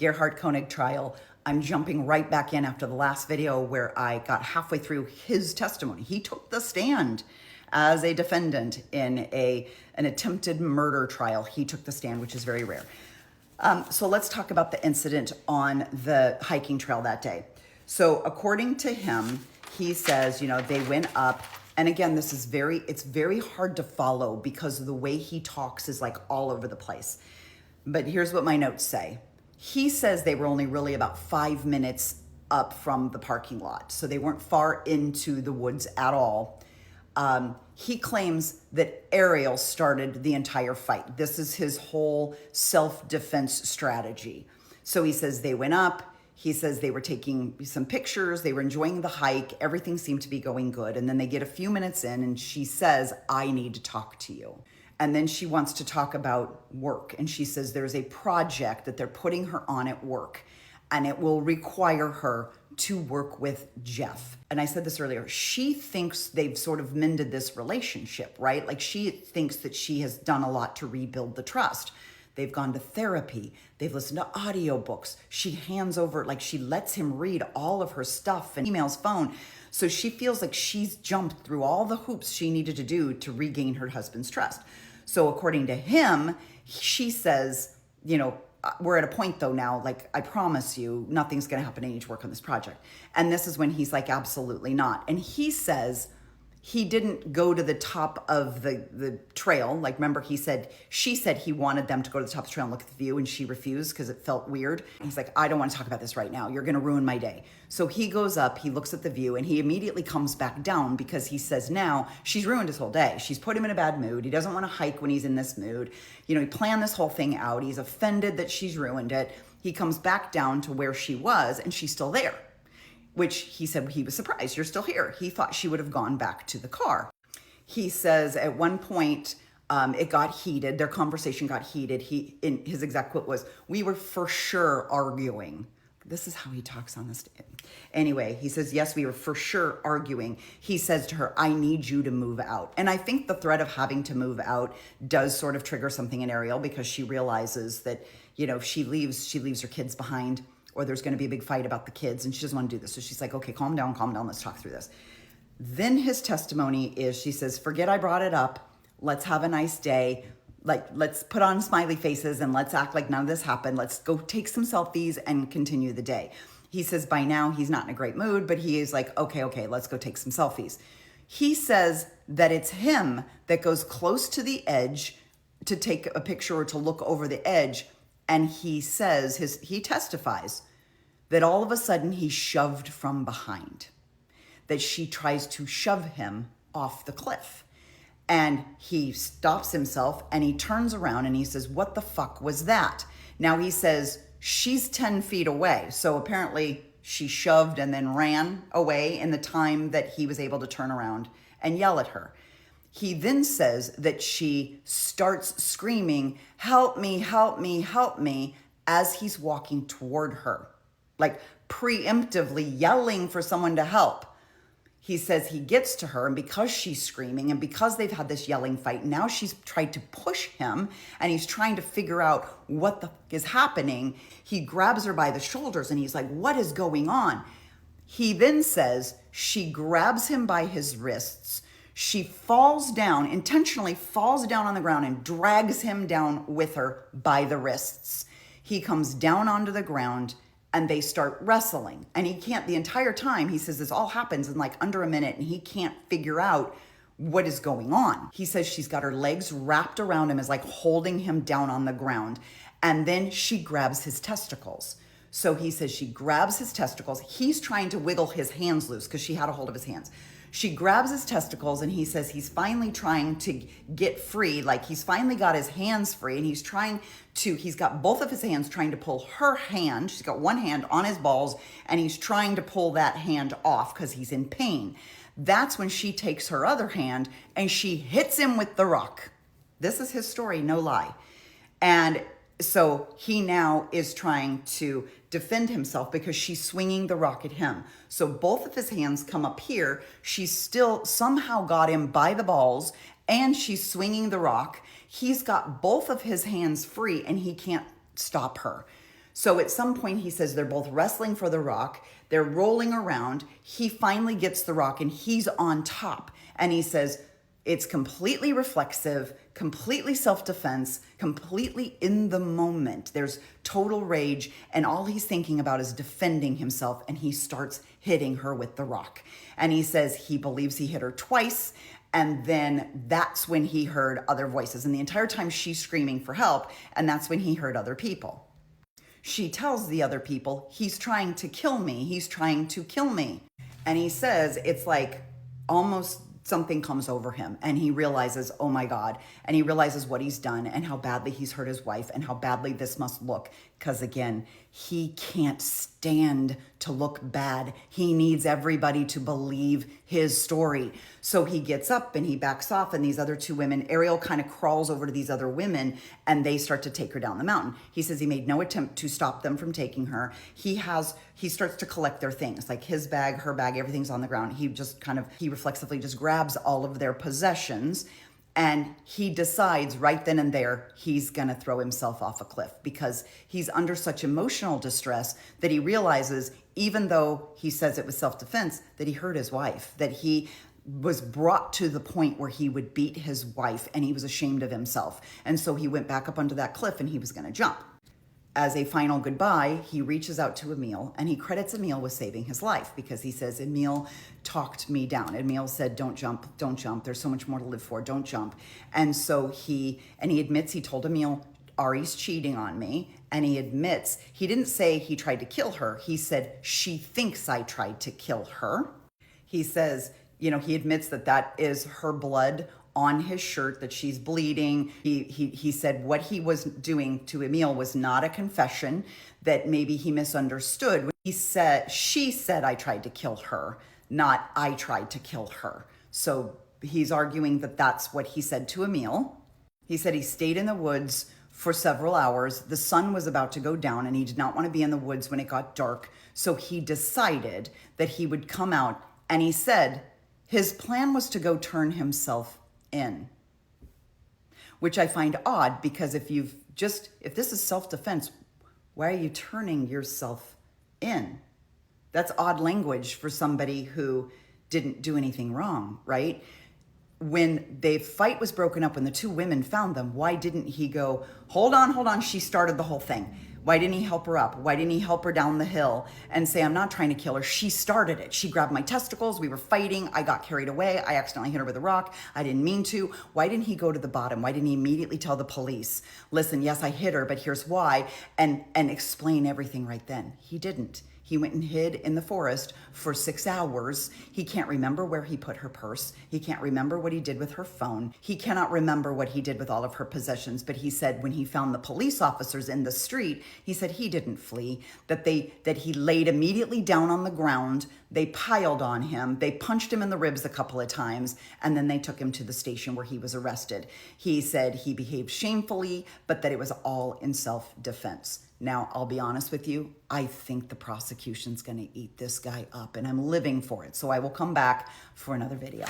Gerhardt Konig trial. I'm jumping right back in after the last video where I got halfway through his testimony. He took the stand as a defendant in an attempted murder trial. He took the stand, which is very rare. So let's talk about the incident on the hiking trail that day. So according to him, he says, they went up. And again, it's very hard to follow because the way he talks is like all over the place. But here's what my notes say. He says they were only really about 5 minutes up from the parking lot. So they weren't far into the woods at all. He claims that Ariel started the entire fight. This is his whole self-defense strategy. So he says they went up. He says they were taking some pictures. They were enjoying the hike. Everything seemed to be going good. And then they get a few minutes in and she says, I need to talk to you. And then she wants to talk about work. And she says there's a project that they're putting her on at work and it will require her to work with Jeff. And I said this earlier, she thinks they've sort of mended this relationship, right? Like she thinks that she has done a lot to rebuild the trust. They've gone to therapy. They've listened to audiobooks. She hands over, like she lets him read all of her stuff and emails, phone. So she feels like she's jumped through all the hoops she needed to do to regain her husband's trust. So according to him, she says, we're at a point though now, like, I promise you, nothing's going to happen. I need to work on this project. And this is when he's like, absolutely not. And he says he didn't go to the top of the trail. Like, remember, she said he wanted them to go to the top of the trail and look at the view, and she refused because it felt weird. And he's like, I don't want to talk about this right now. You're going to ruin my day. So he goes up, he looks at the view, and he immediately comes back down because he says now she's ruined his whole day. She's put him in a bad mood. He doesn't want to hike when he's in this mood. He planned this whole thing out. He's offended that she's ruined it. He comes back down to where she was, and she's still there. Which he said he was surprised. You're still here. He thought she would have gone back to the car. He says at one point it got heated. Their conversation got heated. His exact quote was, "We were for sure arguing." This is how he talks on this. Anyway, he says, yes, we were for sure arguing. He says to her, I need you to move out. And I think the threat of having to move out does sort of trigger something in Ariel because she realizes that, if she leaves her kids behind, or there's going to be a big fight about the kids, and she doesn't want to do this. So she's like, okay, calm down, let's talk through this. Then his testimony is, she says, forget I brought it up. Let's have a nice day. Like, let's put on smiley faces and let's act like none of this happened. Let's go take some selfies and continue the day. He says by now he's not in a great mood, but he is like, okay, let's go take some selfies. He says that it's him that goes close to the edge to take a picture or to look over the edge. And he says, he testifies that all of a sudden he's shoved from behind, that she tries to shove him off the cliff. And he stops himself and he turns around and he says, what the fuck was that? Now he says, she's 10 feet away. So apparently she shoved and then ran away in the time that he was able to turn around and yell at her. He then says that she starts screaming, help me, help me, help me, as he's walking toward her, like preemptively yelling for someone to help. He says he gets to her, and because she's screaming and because they've had this yelling fight, now she's tried to push him and he's trying to figure out what the fuck is happening. He grabs her by the shoulders and he's like, what is going on? He then says she grabs him by his wrists. She falls down, intentionally falls down on the ground and drags him down with her by the wrists. He comes down onto the ground and they start wrestling. And he can't, the entire time, he says this all happens in like under a minute and he can't figure out what is going on. He says she's got her legs wrapped around him as like holding him down on the ground. And then she grabs his testicles. So he says she grabs his testicles. He's trying to wiggle his hands loose because she had a hold of his hands. She grabs his testicles and he says he's finally trying to get free. Like he's finally got his hands free and he's got both of his hands trying to pull her hand. She's got one hand on his balls and he's trying to pull that hand off because he's in pain. That's when she takes her other hand and she hits him with the rock. This is his story, no lie. And so he now is trying to defend himself because she's swinging the rock at him. So both of his hands come up here. She's still somehow got him by the balls and she's swinging the rock. He's got both of his hands free and he can't stop her. So at some point, he says they're both wrestling for the rock. They're rolling around. He finally gets the rock and he's on top. And he says, it's completely reflexive, completely self-defense, completely in the moment. There's total rage, and all he's thinking about is defending himself, and he starts hitting her with the rock. And he says he believes he hit her twice, and then that's when he heard other voices. And the entire time she's screaming for help, and that's when he heard other people. She tells the other people, he's trying to kill me, he's trying to kill me. And he says it's like almost something comes over him and he realizes, oh my God, and he realizes what he's done and how badly he's hurt his wife and how badly this must look. Because again, he can't stand to look bad. He needs everybody to believe his story. So he gets up and he backs off, and these other two women, Ariel kind of crawls over to these other women and they start to take her down the mountain. He says he made no attempt to stop them from taking her. He starts to collect their things, like his bag, her bag, everything's on the ground. He reflexively just grabs all of their possessions, and he decides right then and there he's gonna throw himself off a cliff because he's under such emotional distress that he realizes, even though he says it was self-defense, that he hurt his wife, that he was brought to the point where he would beat his wife, and he was ashamed of himself. And so he went back up onto that cliff and he was gonna jump. As a final goodbye, he reaches out to Emil, and he credits Emil with saving his life because he says, Emil talked me down. Emil said, don't jump, don't jump. There's so much more to live for, don't jump. And so he admits he told Emil, Ari's cheating on me. And he admits, he didn't say he tried to kill her. He said, she thinks I tried to kill her. He says, he admits that is her blood on his shirt, that she's bleeding. He said what he was doing to Emil was not a confession, that maybe he misunderstood. She said I tried to kill her, not I tried to kill her. So he's arguing that that's what he said to Emil. He said he stayed in the woods for several hours. The sun was about to go down and he did not want to be in the woods when it got dark. So he decided that he would come out, and he said his plan was to go turn himself in, which I find odd because if this is self-defense, why are you turning yourself in? That's odd language for somebody who didn't do anything wrong, right? When the fight was broken up, when the two women found them, why didn't he go, hold on, she started the whole thing? Why didn't he help her up? Why didn't he help her down the hill and say, I'm not trying to kill her. She started it. She grabbed my testicles. We were fighting. I got carried away. I accidentally hit her with a rock. I didn't mean to. Why didn't he go to the bottom? Why didn't he immediately tell the police, listen, yes, I hit her, but here's why, and explain everything right then? He didn't. He went and hid in the forest for 6 hours. He can't remember where he put her purse. He can't remember what he did with her phone. He cannot remember what he did with all of her possessions. But he said when he found the police officers in the street, he said he didn't flee, that he laid immediately down on the ground. They piled on him. They punched him in the ribs a couple of times, and then they took him to the station where he was arrested. He said he behaved shamefully, but that it was all in self-defense. Now, I'll be honest with you, I think the prosecution's gonna eat this guy up, and I'm living for it. So I will come back for another video.